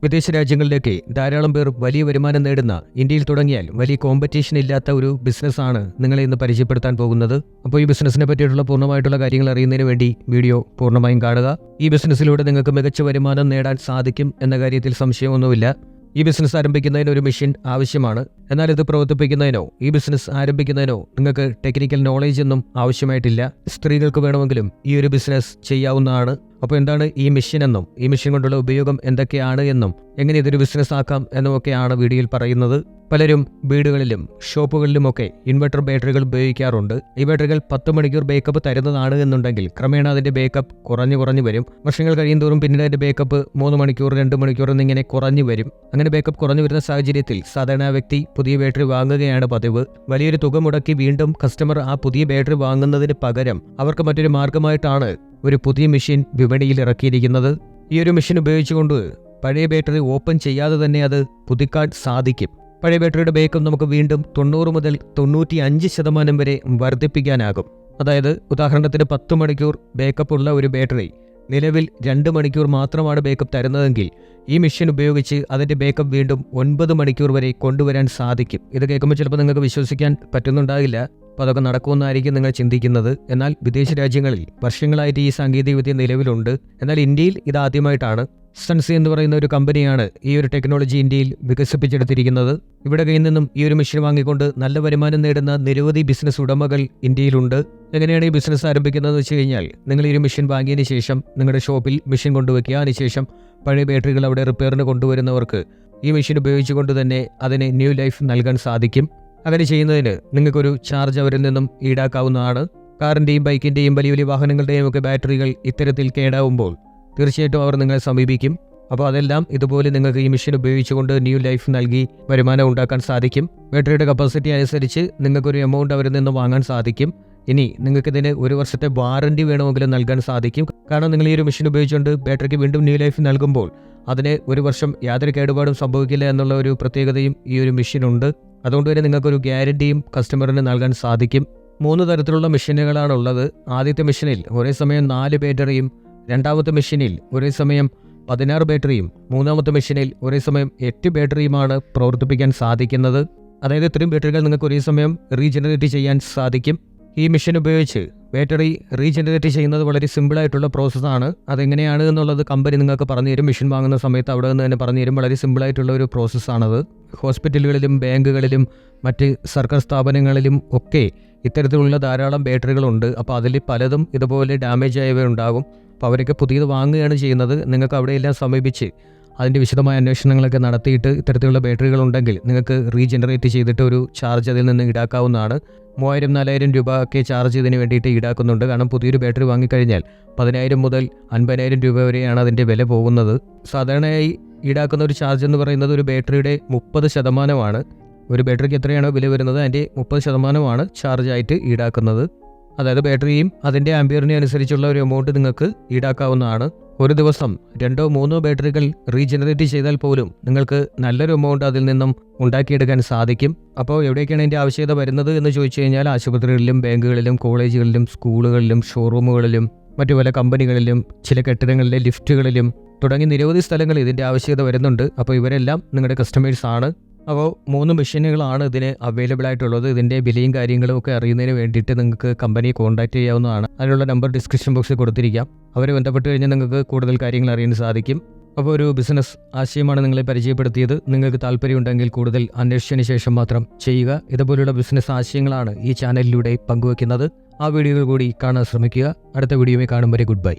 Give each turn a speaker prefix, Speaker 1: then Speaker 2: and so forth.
Speaker 1: വിദേശ രാജ്യങ്ങളിലേക്ക് ധാരാളം പേർ വലിയ വരുമാനം നേടുന്ന ഇന്ത്യയിൽ തുടങ്ങിയാൽ വലിയ കോമ്പറ്റീഷൻ ഇല്ലാത്ത ഒരു ബിസിനസ്സാണ് നിങ്ങളെ ഇന്ന് പരിചയപ്പെടുത്താൻ പോകുന്നത്. അപ്പോൾ ഈ ബിസിനസ്സിനെ പറ്റിയിട്ടുള്ള പൂർണ്ണമായിട്ടുള്ള കാര്യങ്ങൾ അറിയുന്നതിന് വേണ്ടി വീഡിയോ പൂർണ്ണമായും കാണുക. ഈ ബിസിനസ്സിലൂടെ നിങ്ങൾക്ക് മികച്ച വരുമാനം നേടാൻ സാധിക്കും എന്ന കാര്യത്തിൽ സംശയമൊന്നുമില്ല. ഈ ബിസിനസ് ആരംഭിക്കുന്നതിന് ഒരു മെഷീൻ ആവശ്യമാണ്. എന്നാൽ ഇത് പ്രവർത്തിപ്പിക്കുന്നതിനോ ഈ ബിസിനസ് ആരംഭിക്കുന്നതിനോ നിങ്ങൾക്ക് ടെക്നിക്കൽ നോളേജ് ഒന്നും ആവശ്യമായിട്ടില്ല. സ്ത്രീകൾക്ക് വേണമെങ്കിലും ഈ ഒരു ബിസിനസ് ചെയ്യാവുന്നതാണ്. അപ്പോൾ എന്താണ് ഈ മെഷീൻ എന്നും ഈ മെഷീൻ കൊണ്ടുള്ള ഉപയോഗം എന്തൊക്കെയാണ് എന്നും എങ്ങനെ ഇതൊരു ബിസിനസ് ആക്കാം എന്നുമൊക്കെയാണ് വീഡിയോയിൽ പറയുന്നത്. പലരും വീടുകളിലും ഷോപ്പുകളിലുമൊക്കെ ഇൻവെർട്ടർ ബാറ്ററികൾ ഉപയോഗിക്കാറുണ്ട്. ഈ ബാറ്ററികൾ 10 മണിക്കൂർ ബേക്കപ്പ് തരുന്നതാണ് എന്നുണ്ടെങ്കിൽ ക്രമേണ അതിന്റെ ബേക്കപ്പ് കുറഞ്ഞു വരും. വർഷങ്ങൾ കഴിയുന്തോറും പിന്നീട് അതിന്റെ ബേക്കപ്പ് 3 മണിക്കൂർ 2 മണിക്കൂർ എന്നിങ്ങനെ കുറഞ്ഞു വരും. അങ്ങനെ ബേക്കപ്പ് കുറഞ്ഞു വരുന്ന സാഹചര്യത്തിൽ സാധാരണ വ്യക്തി പുതിയ ബാറ്ററി വാങ്ങുകയാണ് പതിവ്. വലിയൊരു തുക മുടക്കി വീണ്ടും കസ്റ്റമർ ആ പുതിയ ബാറ്ററി വാങ്ങുന്നതിന് പകരം അവർക്ക് മറ്റൊരു മാർഗമായിട്ടാണ് ഒരു പുതിയ മെഷീൻ വിപണിയിൽ ഇറക്കിയിരിക്കുന്നത്. ഈ ഒരു മെഷീൻ ഉപയോഗിച്ചുകൊണ്ട് പഴയ ബാറ്ററി ഓപ്പൺ ചെയ്യാതെ തന്നെ അത് പുതുക്കാൻ സാധിക്കും. പഴയ ബാറ്ററിയുടെ ബേക്കപ്പ് നമുക്ക് വീണ്ടും 90 മുതൽ 95% വരെ വർദ്ധിപ്പിക്കാനാകും. അതായത് ഉദാഹരണത്തിന് 10 മണിക്കൂർ ബേക്കപ്പ് ഉള്ള ഒരു ബാറ്ററി നിലവിൽ 2 മണിക്കൂർ മാത്രമാണ് ബേക്കപ്പ് തരുന്നതെങ്കിൽ ഈ മെഷീൻ ഉപയോഗിച്ച് അതിന്റെ ബേക്കപ്പ് വീണ്ടും 9 മണിക്കൂർ വരെ കൊണ്ടുവരാൻ സാധിക്കും. ഇത് കേൾക്കുമ്പോൾ ചിലപ്പോൾ നിങ്ങൾക്ക് വിശ്വസിക്കാൻ പറ്റുന്നുണ്ടാകില്ല. അപ്പോൾ അതൊക്കെ നടക്കുമെന്നായിരിക്കും നിങ്ങൾ ചിന്തിക്കുന്നത്. എന്നാൽ വിദേശ രാജ്യങ്ങളിൽ വർഷങ്ങളായിട്ട് ഈ സാങ്കേതികവിദ്യ നിലവിലുണ്ട്. എന്നാൽ ഇന്ത്യയിൽ ഇതാദ്യമായിട്ടാണ്. സൺസി എന്ന് പറയുന്ന ഒരു കമ്പനിയാണ് ഈ ഒരു ടെക്നോളജി ഇന്ത്യയിൽ വികസിപ്പിച്ചെടുത്തിരിക്കുന്നത്. ഇവിടെ കയ്യിൽ നിന്നും ഈ ഒരു മെഷീൻ വാങ്ങിക്കൊണ്ട് നല്ല വരുമാനം നേടുന്ന നിരവധി ബിസിനസ് ഉടമകൾ ഇന്ത്യയിലുണ്ട്. എങ്ങനെയാണ് ഈ ബിസിനസ് ആരംഭിക്കുന്നതെന്ന് വെച്ച് കഴിഞ്ഞാൽ നിങ്ങൾ ഈ ഒരു മെഷീൻ വാങ്ങിയതിന് ശേഷം നിങ്ങളുടെ ഷോപ്പിൽ മെഷീൻ കൊണ്ടുവയ്ക്കുക. അതിനുശേഷം പഴയ ബാറ്ററികൾ അവിടെ റിപ്പയറിന് കൊണ്ടുവരുന്നവർക്ക് ഈ മെഷീൻ ഉപയോഗിച്ചുകൊണ്ട് തന്നെ അതിന് ന്യൂ ലൈഫ് നൽകാൻ സാധിക്കും. അങ്ങനെ ചെയ്യുന്നതിന് നിങ്ങൾക്കൊരു ചാർജ് അവരിൽ നിന്നും ഈടാക്കാവുന്നതാണ്. കാറിൻ്റെയും ബൈക്കിൻ്റെയും വലിയ വലിയ വാഹനങ്ങളുടെയും ഒക്കെ ബാറ്ററികൾ ഇത്തരത്തിൽ കേടാവുമ്പോൾ തീർച്ചയായിട്ടും അവർ നിങ്ങളെ സമീപിക്കും. അപ്പോൾ അതെല്ലാം ഇതുപോലെ നിങ്ങൾക്ക് ഈ മെഷീൻ ഉപയോഗിച്ചുകൊണ്ട് ന്യൂ ലൈഫ് നൽകി വരുമാനം ഉണ്ടാക്കാൻ സാധിക്കും. ബാറ്ററിയുടെ കപ്പാസിറ്റി അനുസരിച്ച് നിങ്ങൾക്കൊരു എമൗണ്ട് അവരിൽ നിന്ന് വാങ്ങാൻ സാധിക്കും. ഇനി നിങ്ങൾക്കിതിന് 1 വർഷത്തെ വാറണ്ടി വേണമെങ്കിലും നൽകാൻ സാധിക്കും. കാരണം നിങ്ങൾ ഈ ഒരു മെഷീൻ ഉപയോഗിച്ചുകൊണ്ട് ബാറ്ററിക്ക് വീണ്ടും ന്യൂ ലൈഫ് നൽകുമ്പോൾ അതിന് 1 വർഷം യാതൊരു കേടുപാടും സംഭവിക്കില്ല എന്നുള്ള ഒരു പ്രത്യേകതയും ഈ ഒരു മെഷീനുണ്ട്. അതുകൊണ്ട് തന്നെ നിങ്ങൾക്കൊരു ഗ്യാരണ്ടിയും കസ്റ്റമറിന് നൽകാൻ സാധിക്കും. 3 തരത്തിലുള്ള മെഷീനുകളാണുള്ളത്. ആദ്യത്തെ മെഷീനിൽ ഒരേ സമയം 4 ബാറ്ററിയും, രണ്ടാമത്തെ മെഷീനിൽ ഒരേ സമയം 16 ബാറ്ററിയും, മൂന്നാമത്തെ മെഷീനിൽ ഒരേ സമയം 8 ബാറ്ററിയുമാണ് പ്രവർത്തിപ്പിക്കാൻ സാധിക്കുന്നത്. അതായത് ഇത്രയും ബാറ്ററികൾ നിങ്ങൾക്ക് ഒരേ സമയം റീജനറേറ്റ് ചെയ്യാൻ സാധിക്കും. ഈ മെഷീൻ ഉപയോഗിച്ച് ബാറ്ററി റീജനറേറ്റ് ചെയ്യുന്നത് വളരെ സിമ്പിളായിട്ടുള്ള പ്രോസസ്സാണ്. അതെങ്ങനെയാണ് എന്നുള്ളത് കമ്പനി നിങ്ങൾക്ക് പറഞ്ഞു തരും. മെഷീൻ വാങ്ങുന്ന സമയത്ത് അവിടെ നിന്ന് തന്നെ പറഞ്ഞു തരും. വളരെ സിമ്പിളായിട്ടുള്ള ഒരു പ്രോസസ്സാണത്. ഹോസ്പിറ്റലുകളിലും ബാങ്കുകളിലും മറ്റ് സർക്കാർ സ്ഥാപനങ്ങളിലും ഒക്കെ ഇത്തരത്തിലുള്ള ധാരാളം ബാറ്ററികളുണ്ട്. അപ്പോൾ അതിൽ പലതും ഇതുപോലെ ഡാമേജ് ആയവ ഉണ്ടാകും. അപ്പോൾ അവരൊക്കെ പുതിയത് വാങ്ങുകയാണ് ചെയ്യുന്നത്. നിങ്ങൾക്ക് അവിടെയെല്ലാം സമീപിച്ച് അതിൻ്റെ വിശദമായ അന്വേഷണങ്ങളൊക്കെ നടത്തിയിട്ട് ഇത്തരത്തിലുള്ള ബാറ്ററികൾ ഉണ്ടെങ്കിൽ നിങ്ങൾക്ക് റീജനറേറ്റ് ചെയ്തിട്ട് ഒരു ചാർജ് അതിൽ നിന്ന് ഈടാക്കാവുന്നതാണ്. 3000-4000 രൂപ ഒക്കെ ചാർജ് ഇതിന് വേണ്ടിയിട്ട് ഈടാക്കുന്നുണ്ട്. കാരണം പുതിയൊരു ബാറ്ററി വാങ്ങിക്കഴിഞ്ഞാൽ 10,000 മുതൽ 50,000 രൂപ വരെയാണ് അതിൻ്റെ വില പോകുന്നത്. സാധാരണയായി ഈടാക്കുന്ന ഒരു ചാർജ് എന്ന് പറയുന്നത് ഒരു ബാറ്ററിയുടെ 30%. ഒരു ബാറ്ററിക്ക് എത്രയാണോ വില വരുന്നത് അതിൻ്റെ 30% ചാർജായിട്ട് ഈടാക്കുന്നത്. അതായത് ബാറ്ററിയും അതിൻ്റെ ആംപിയറിനെ അനുസരിച്ചുള്ള ഒരു എമൗണ്ട് നിങ്ങൾക്ക് ഈടാക്കാവുന്നതാണ്. ഒരു ദിവസം 2-3 ബാറ്ററികൾ റീജനറേറ്റ് ചെയ്താൽ പോലും നിങ്ങൾക്ക് നല്ലൊരു എമൗണ്ട് അതിൽ നിന്നും ഉണ്ടാക്കിയെടുക്കാൻ സാധിക്കും. അപ്പോൾ എവിടെയൊക്കെയാണ് ഇതിൻ്റെ ആവശ്യകത വരുന്നത് എന്ന് ചോദിച്ചു കഴിഞ്ഞാൽ ആശുപത്രികളിലും ബാങ്കുകളിലും കോളേജുകളിലും സ്കൂളുകളിലും ഷോറൂമുകളിലും മറ്റു പല കമ്പനികളിലും ചില കെട്ടിടങ്ങളിലെ ലിഫ്റ്റുകളിലും തുടങ്ങി നിരവധി സ്ഥലങ്ങളിൽ ഇതിൻ്റെ ആവശ്യകത വരുന്നുണ്ട്. അപ്പോൾ ഇവരെല്ലാം നിങ്ങളുടെ കസ്റ്റമേഴ്സാണ്. അപ്പോൾ 3 മെഷീനുകളാണ് ഇതിന് അവൈലബിൾ ആയിട്ടുള്ളത്. ഇതിൻ്റെ വിലയും കാര്യങ്ങളും ഒക്കെ അറിയുന്നതിന് വേണ്ടിയിട്ട് നിങ്ങൾക്ക് കമ്പനിയെ കോൺടാക്ട് ചെയ്യാവുന്നതാണ്. അതിനുള്ള നമ്പർ ഡിസ്ക്രിപ്ഷൻ ബോക്സിൽ കൊടുത്തിരിക്കാം. അവരെ ബന്ധപ്പെട്ട് കഴിഞ്ഞാൽ നിങ്ങൾക്ക് കൂടുതൽ കാര്യങ്ങൾ അറിയാൻ സാധിക്കും. അപ്പോൾ ഒരു ബിസിനസ് ആശയമാണ് നിങ്ങളെ പരിചയപ്പെടുത്തിയത്. നിങ്ങൾക്ക് താല്പര്യമുണ്ടെങ്കിൽ കൂടുതൽ അന്വേഷിച്ചതിന് ശേഷം മാത്രം ചെയ്യുക. ഇതുപോലുള്ള ബിസിനസ് ആശയങ്ങളാണ് ഈ ചാനലിലൂടെ പങ്കുവയ്ക്കുന്നത്. ആ വീഡിയോകൾ കൂടി കാണാൻ ശ്രമിക്കുക. അടുത്ത വീഡിയോയിൽ കാണും വരെ ഗുഡ് ബൈ.